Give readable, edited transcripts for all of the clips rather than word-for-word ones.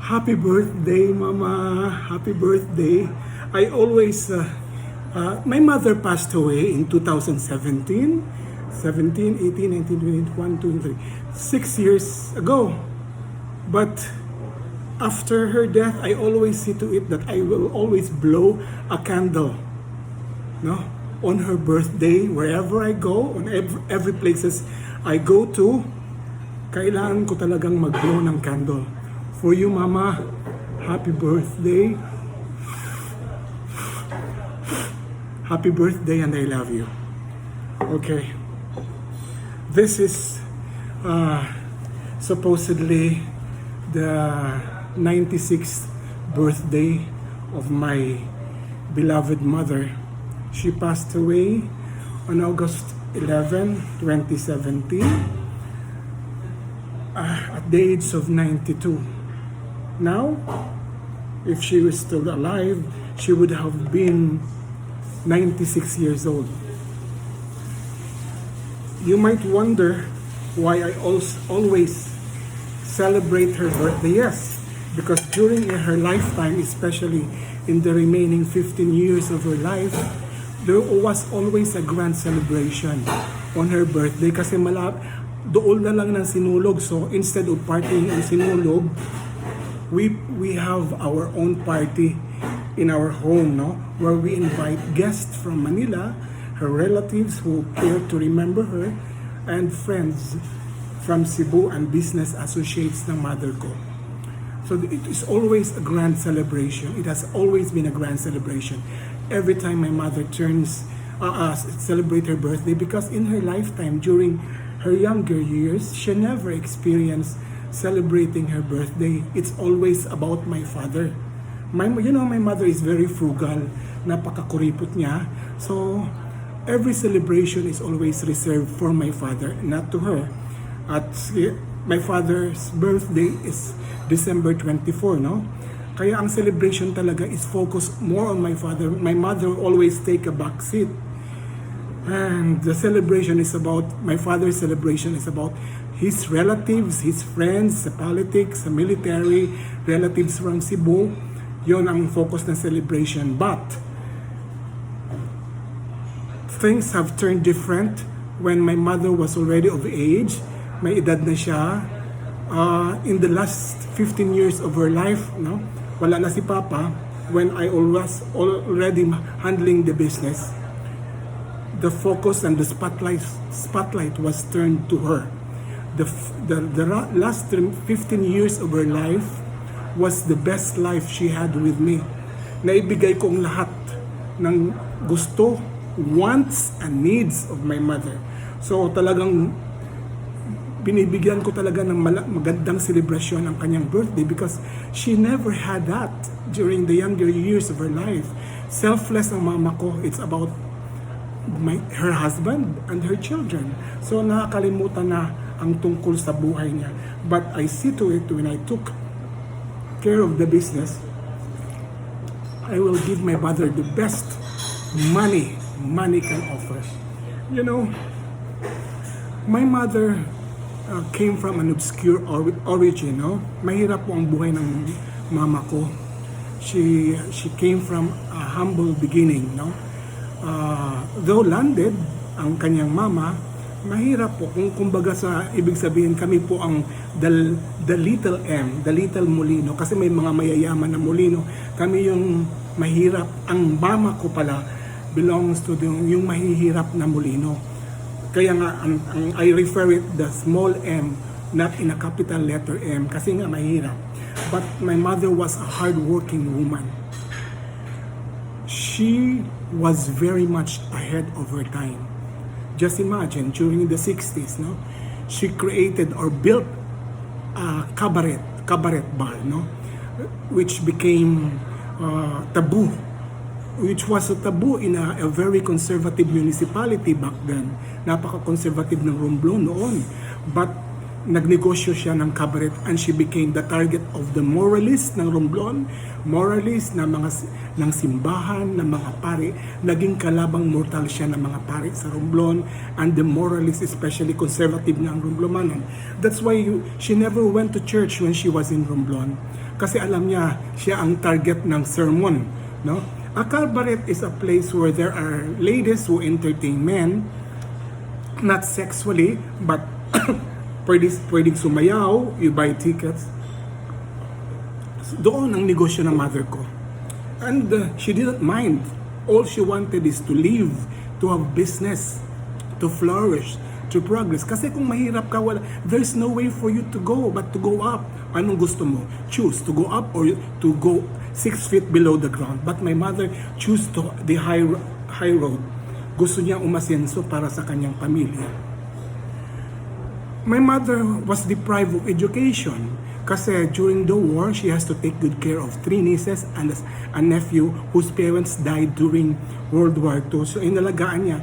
Happy birthday, Mama. Happy birthday. I always, my mother passed away in 2017, 17, 18, 19, 20, 21, 22, 6 years ago. But after her death, I always see to it that I will always blow a candle, no? On her birthday, wherever I go, on every places I go to, kailangan ko talagang mag-blow ng candle. For you, Mama, happy birthday. Happy birthday and I love you. Okay. This is supposedly the 96th birthday of my beloved mother. She passed away on August 11, 2017 at the age of 92. Now, if she was still alive, she would have been 96 years old. You might wonder why I always celebrate her birthday. Yes, because during her lifetime, especially in the remaining 15 years of her life, there was always a grand celebration on her birthday kasi doon na lang ng sinulog. So instead of partying in sinulog, we have our own party in our home, no? Where we invite guests from Manila, her relatives who care to remember her, and friends from Cebu and business associates ng mother ko. So it is always a grand celebration. It has always been a grand celebration. Every time my mother celebrate her birthday, because in her lifetime, during her younger years, she never experienced celebrating her birthday. It's always about my father. My mother is very frugal, napakakuripot niya. So every celebration is always reserved for my father, not to her. At my father's birthday is December 24, no? Kaya ang celebration talaga is focused more on my father. My mother always take a back seat. And the celebration is about, my father's celebration is about his relatives, his friends, sa politics, sa military, relatives from Cebu. Yon ang focus ng celebration. But things have turned different when my mother was already of age. May edad na siya. In the last 15 years of her life, no? Wala na si Papa. When I was already handling the business, the focus and the spotlight was turned to her. The last 15 years of her life was the best life she had with me. Naibigay ko ang lahat ng gusto, wants, and needs of my mother. So talagang binibigyan ko talaga ng magandang celebration ang kanyang birthday because she never had that during the younger years of her life. Selfless ang mama ko. It's about her husband and her children. So nakakalimutan na ang tungkol sa buhay niya. But I see to it when I took care of the business, I will give my mother the best money can offer. You know, my mother came from an obscure origin, no? Mahirap po ang buhay ng mama ko. She came from a humble beginning, no? Though landed ang kanyang mama, mahirap po kung kumbaga sa ibig sabihin kami po ang the little M, the little molino, kasi may mga mayayaman na molino, kami yung mahirap. Ang mama ko pala belongs to yung mahihirap na molino. Kaya nga I refer it the small M, not in a capital letter M, kasi nga mahirap. But my mother was a hardworking woman. She was very much ahead of her time. Just imagine, during the 60s, no, she created or built a cabaret bar, no, which became taboo, which was a taboo in a very conservative municipality back then. Napaka-conservative ng Romblon noon. But nagnegosyo siya ng cabaret and she became the target of the moralist ng Romblon, moralist na ng simbahan, ng mga pari. Naging kalabang mortal siya ng mga pari sa Romblon and the moralist, especially conservative ng Romblomanon. That's why she never went to church when she was in Romblon. kasi alam niya siya ang target ng sermon, no? A cabaret is a place where there are ladies who entertain men, not sexually, but pwedeng sumayaw, you buy tickets. Doon ang negosyo ng mother ko. And she didn't mind. All she wanted is to live, to have business, to flourish, to progress. Kasi kung mahirap ka, there's no way for you to go but to go up. Anong gusto mo? Choose to go up or to go 6 feet below the ground. But my mother chose to the high road. Gusto niya umasenso para sa kanyang pamilya. My mother was deprived of education kasi during the war, she has to take good care of 3 nieces and a nephew whose parents died during World War II. So inalagaan niya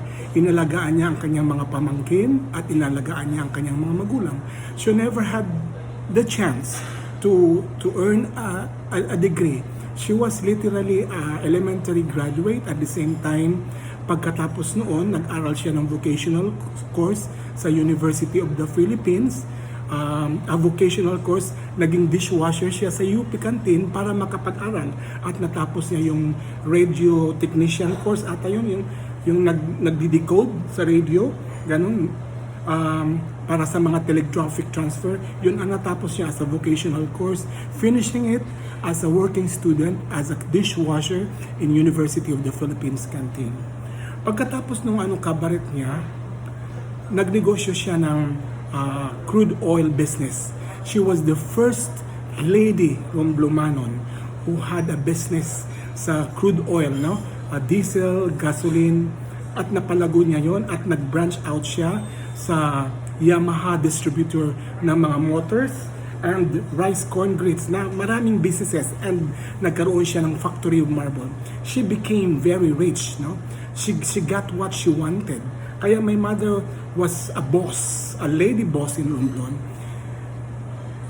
ang kanyang mga pamangkin at inalagaan niya ang kanyang mga magulang. She never had the chance to earn a degree. She was literally an elementary graduate. At the same time, pagkatapos noon, nag-aral siya ng vocational course sa University of the Philippines. A vocational course, naging dishwasher siya sa UP Canteen para makapag-aral. At natapos niya yung radio technician course. Ata yun, yung nagdi-decode sa radio, ganun. Para sa mga telegraphic transfer, yun ang natapos niya as a vocational course, finishing it as a working student as a dishwasher in University of the Philippines Canteen. Pagkatapos ng cabaret niya, nagnegosyo siya ng crude oil business. She was the first lady from Blumanon who had a business sa crude oil, no? Diesel, gasoline, at napalago niya yon at nag-branch out siya sa Yamaha distributor ng mga motors and rice corn grits na maraming businesses, and nagkaroon siya ng factory of marble. She became very rich, no? She got what she wanted. Kaya my mother was a boss, a lady boss in Romblon.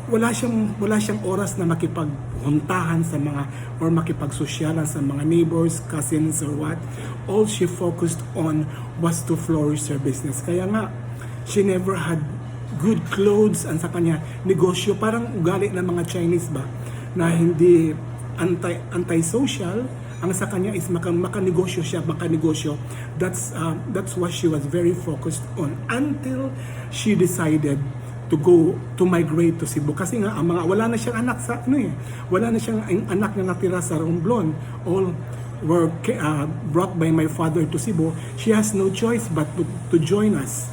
Wala siyang oras na makipaghuntahan sa mga or makipagsosyalan sa mga neighbors, cousins or what. All she focused on was to flourish her business. Kaya nga, she never had good clothes ang sa kanya negosyo. Parang ugali ng mga Chinese ba na hindi anti-social. Ang sa kanya is makanegosyo siya, makanegosyo. That's what she was very focused on until she decided to go to migrate to Cebu. Kasi nga wala na siyang anak sa wala na siyang anak na natira sa Romblon. All were brought by my father to Cebu. She has no choice but to join us.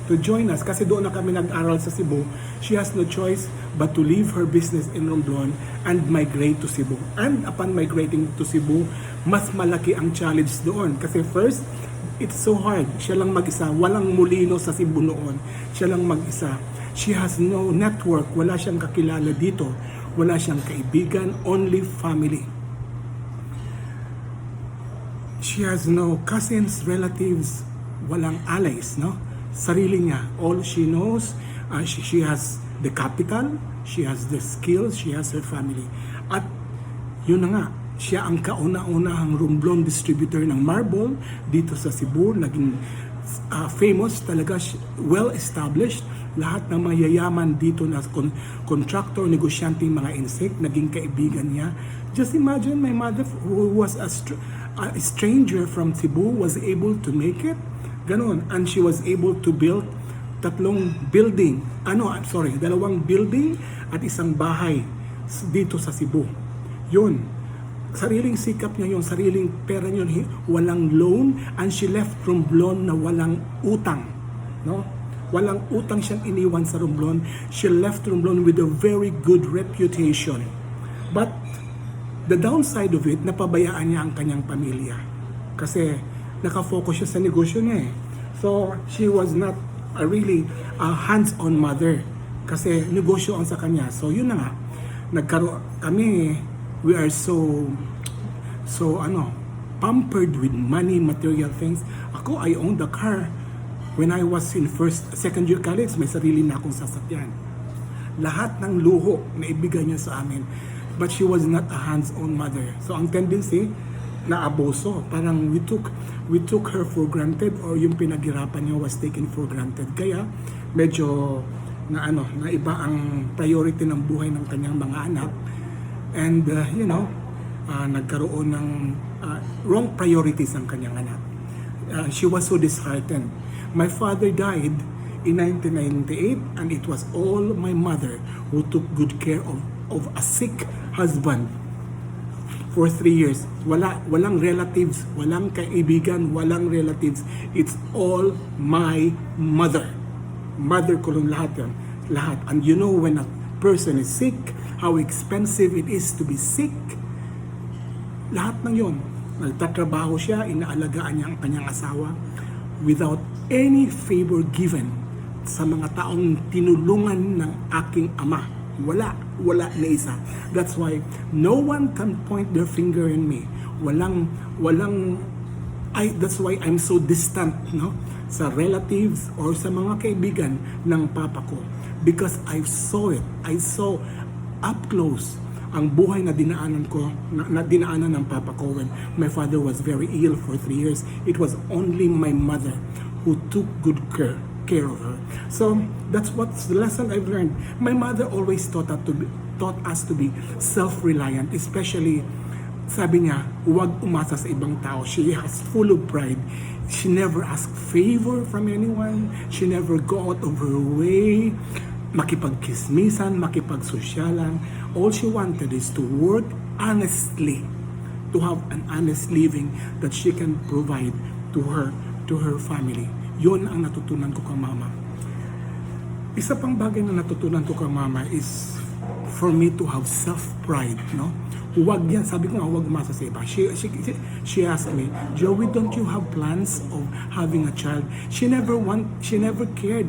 Kasi doon na kami nag-aral sa Cebu. She has no choice but to leave her business in Romblon and migrate to Cebu. And upon migrating to Cebu, mas malaki ang challenge doon. Kasi first, it's so hard. Siya lang mag-isa. Walang mulino sa Cebu noon. Siya lang mag-isa. She has no network. Wala siyang kakilala dito. Wala siyang kaibigan. Only family. She has no cousins, relatives. Walang allies, no? Sarili niya. All she knows, she has the capital, she has the skills, she has her family. At yun na nga, siya ang kauna-unahang Romblon distributor ng marble dito sa Cebu. Naging famous talaga, well-established. Lahat ng mga yayaman dito na contractor, negosyanteng mga insect, naging kaibigan niya. Just imagine my mother, who was a stranger from Cebu, was able to make it. Ganon. And she was able to build 2 building. Dalawang building at isang bahay dito sa Cebu. Yun. Sariling sikap niya yun, sariling pera niya yun, walang loan, and she left Romblon na walang utang. No? Walang utang siyang iniwan sa Romblon. She left Romblon with a very good reputation. But the downside of it, napabayaan niya ang kanyang pamilya. Kasi nakafocus siya sa negosyo niya eh. So, she was not a really hands-on mother. Kasi negosyo ang sa kanya. So, yun na nga. Kami, we are so pampered with money, material things. Ako, I owned a car. When I was in second year college, may sarili na akong sasakyan. Lahat ng luho na ibigay niya sa amin. But she was not a hands-on mother. So, ang tendency, na abuso. Parang we took her for granted, or yung pinaghirapan niya was taken for granted. Kaya medyo na iba ang priority ng buhay ng kanyang mga anak. And nagkaroon ng wrong priorities ang kanyang anak. She was so disheartened. My father died in 1998, and it was all my mother who took good care of a sick husband for 3 years. Walang relatives, walang kaibigan, walang relatives. It's all my mother. Mother ko lang lahat yan. Lahat. And you know, when a person is sick, how expensive it is to be sick. Lahat ng yon. Nagtatrabaho siya, inaalagaan niya ang kanyang asawa without any favor given sa mga taong tinulungan ng aking ama. Wala na isa. That's why no one can point their finger in me. That's why I'm so distant, no? Sa relatives or sa mga kaibigan ng papa ko. Because I saw it. I saw up close ang buhay na dinaanan ng papa ko when my father was very ill for 3 years. It was only my mother who took good care of her. So that's what's the lesson I've learned. My mother always taught us to be self-reliant, especially sabi niya, huwag umasa sa ibang tao. She is full of pride. She never asked favor from anyone. She never go out of her way makipagkismisan, makipagsosyalan. All she wanted is to work honestly, to have an honest living that she can provide to her family. Yun ang natutunan ko kay mama. Isa pang bagay na natutunan ko kay mama is for me to have self-pride, no? Huwag yan, sabi ko nga, huwag umasa sa iba. She asked me, Joey, don't you have plans of having a child? She never cared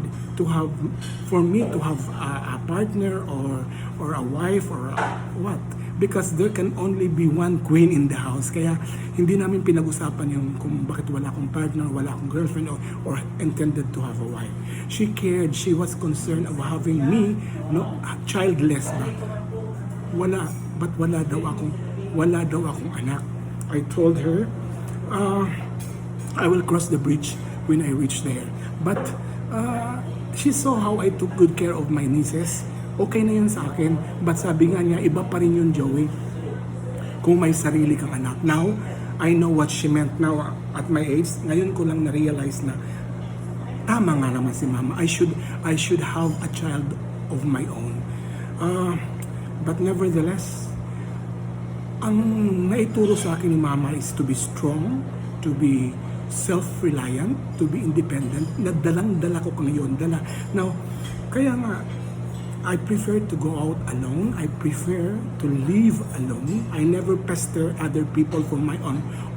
for me to have a partner or a wife or what. Because there can only be one queen in the house. Kaya hindi namin pinag-usapan yung kung bakit wala akong partner, wala akong girlfriend, or intended to have a wife. She cared, she was concerned of having me, childless ba? Wala daw akong anak. I told her, I will cross the bridge when I reach there. But she saw how I took good care of my nieces. Okay na yun sa akin. But sabi nga niya, iba pa rin yun, Joey, kung may sarili kang anak. Now, I know what she meant now at my age. Ngayon ko lang na-realize na tama nga naman si mama. I should have a child of my own. But nevertheless, ang naituro sa akin ni mama is to be strong, to be self-reliant, to be independent. Dalang-dala ko ngayon. Now, kaya nga, I prefer to go out alone. I prefer to live alone. I never pester other people for my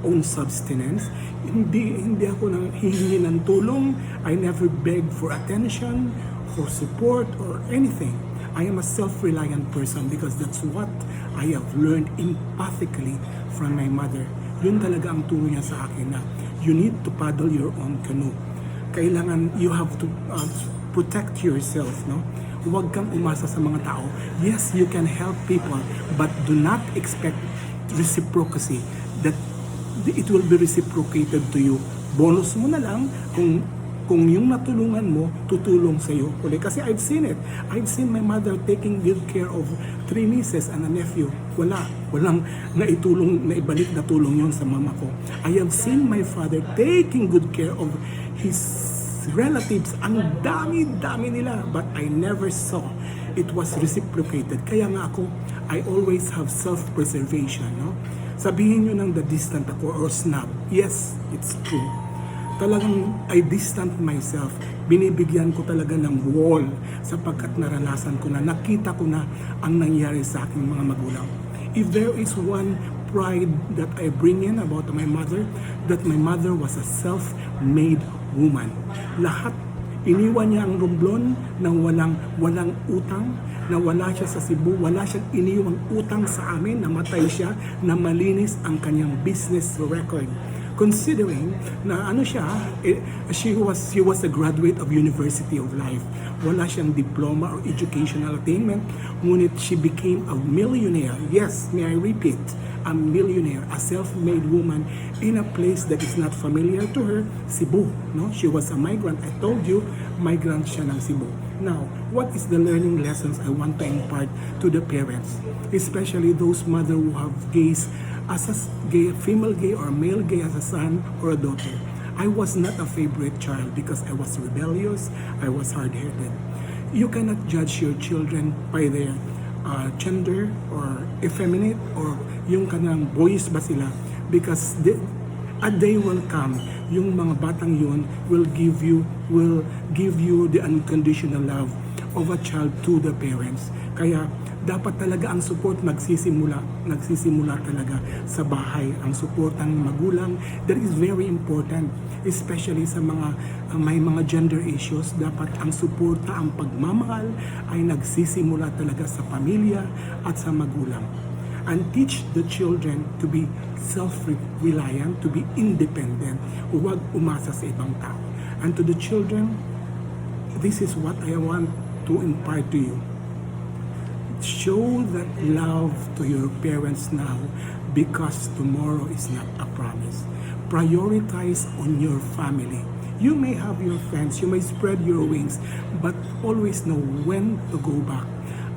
own subsistence. Hindi ako nang hihingi ng tulong. I never beg for attention, for support, or anything. I am a self-reliant person because that's what I have learned empathically from my mother. Yun talaga ang turo niya sa akin na you need to paddle your own canoe. Kailangan, you have to protect yourself, no? Huwag kang umasa sa mga tao. Yes, you can help people, but do not expect reciprocity, that it will be reciprocated to you. Bonus mo na lang kung yung natulungan mo, tutulong sa iyo. Kasi I've seen it. I've seen my mother taking good care of 3 nieces and a nephew. Walang naibalik na tulong yun sa mama ko. I have seen my father taking good care of his relatives. Ang dami nila. But I never saw it was reciprocated. Kaya nga ako, I always have self-preservation. No? Sabihin nyo nang the distant ako or snob. Yes, it's true. Talagang I distant myself. Binibigyan ko talaga ng wall sapagkat naranasan ko na, nakita ko na ang nangyari sa aking mga magulang. If there is one pride that I bring in about my mother, that my mother was a self-made woman. Lahat, iniwan niya ang Romblon nang walang utang, na wala siya sa Cebu, wala siyang iniwang utang sa amin, namatay siya, na malinis ang kanyang business record. Considering na she was a graduate of University of Life. Wala siyang diploma or educational attainment, ngunit she became a millionaire. Yes, may I repeat, a millionaire, a self-made woman in a place that is not familiar to her, Cebu. No? She was a migrant. I told you, migrant siya ng Cebu. Now, what is the learning lessons I want to impart to the parents, especially those mother who have gays as a gay, female gay or male gay as a son or a daughter? I was not a favorite child because I was rebellious, I was hard-headed. You cannot judge your children by their gender or effeminate or yung kanang boys ba sila, because a day will come, yung mga batang yun will give you the unconditional love of a child to the parents. Kaya dapat talaga ang support nagsisimula talaga sa bahay. Ang support ng magulang, that is very important, especially sa mga may mga gender issues. Dapat ang suporta, ang pagmamahal ay nagsisimula talaga sa pamilya at sa magulang. And teach the children to be self-reliant, to be independent, huwag umasa sa ibang tao. And to the children, this is what I want to impart to you. Show that love to your parents now, because tomorrow is not a promise. Prioritize on your family. You may have your friends, you may spread your wings, but always know when to go back.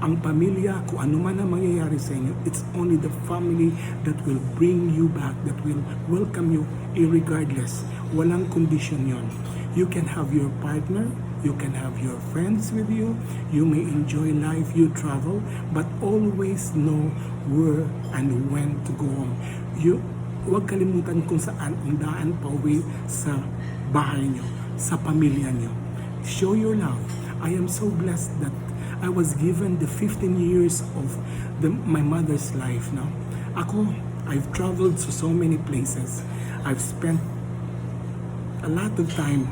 Ang pamilya, kung ano man ang mangyayari sa inyo, it's only the family that will bring you back, that will welcome you irregardless. Walang condition yon. You can have your partner, you can have your friends with you, you may enjoy life, you travel, but always know where and when to go home. Huwag kalimutan kung saan ang daan pa uwi sa bahay nyo, sa pamilya nyo. Show your love. I am so blessed that I was given the 15 years of my mother's life now. I've traveled to so many places. I've spent a lot of time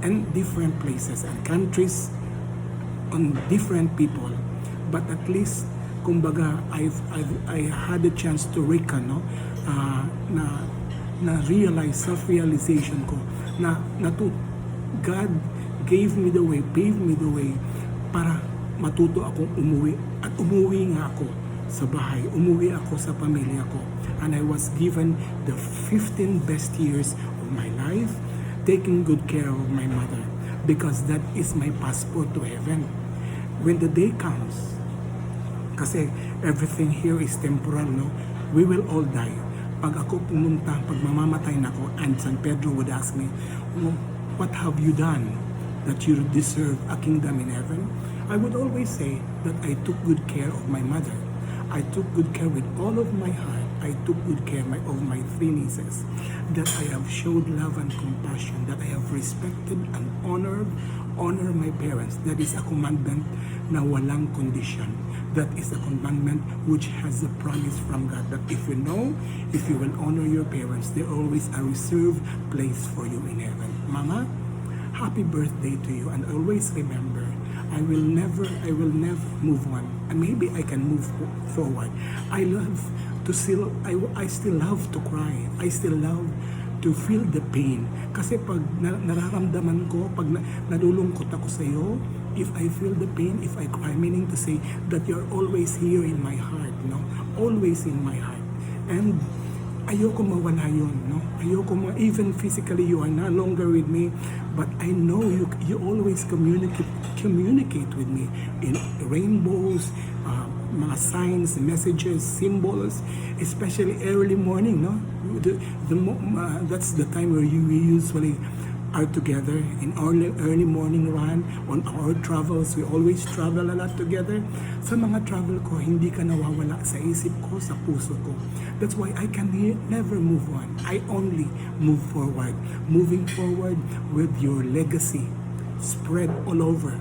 in different places and countries on different people. But at least, kumbaga, I had a chance to reckon, no? Na realize, self-realization ko, God gave me the way, paved me the way para matuto akong umuwi, at umuwi nga ako sa bahay, umuwi ako sa pamilya ko. And I was given the 15 best years of my life, taking good care of my mother, because that is my passport to heaven. When the day comes, kasi everything here is temporal, no? We will all die. Pag ako pumunta, pag mamamatay na ako, and San Pedro would ask me, what have you done that you deserve a kingdom in heaven? I would always say that I took good care of my mother. I took good care with all of my heart. I took good care of my 3 nieces. That I have showed love and compassion. That I have respected and honored my parents. That is a commandment na walang condition. That is a commandment which has a promise from God. That if you will honor your parents, there always a reserved place for you in heaven. Mama, happy birthday to you, and always remember, I will never move on. And maybe I can move forward. I still love to cry. I still love to feel the pain. Kasi pag nararamdaman ko, pag nalulungkot ako sa iyo, if I feel the pain, if I cry, meaning to say that you're always here in my heart, no? Always in my heart. And ayoko mawala yun, no? Even physically you are no longer with me, but I know you always communicate with me in rainbows, mga signs, messages, symbols, especially early morning, no? That's the time where we usually are together in early morning run. On our travels, we always travel a lot together. Sa mga travel ko, hindi ka nawawala sa isip ko, sa puso ko. That's why I can never move on. I only move forward. Moving forward with your legacy spread all over.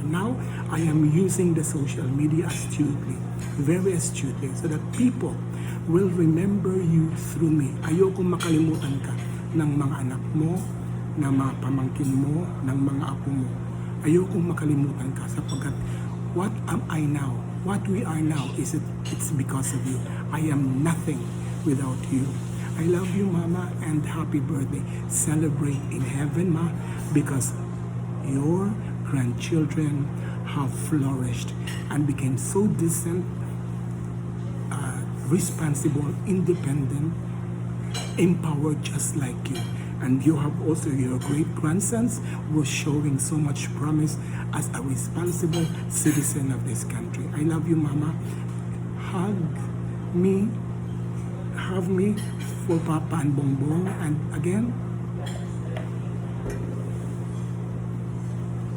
Now, I am using the social media astutely, very astutely, so that people will remember you through me. Ayoko makalimutan ka ng mga anak mo, ng mga pamangkin mo, ng mga apo mo. Ayokong makalimutan ka, sapagkat what am I now? What we are now, it's because of you. I am nothing without you. I love you, Mama, and happy birthday. Celebrate in heaven, Ma, because your grandchildren have flourished and became so decent, responsible, independent, empowered just like you. And you have also your great grandsons who are showing so much promise as a responsible citizen of this country. I love you, Mama. Hug me, have me for Papa and Bongbong. And again,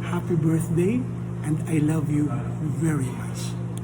happy birthday, and I love you very much.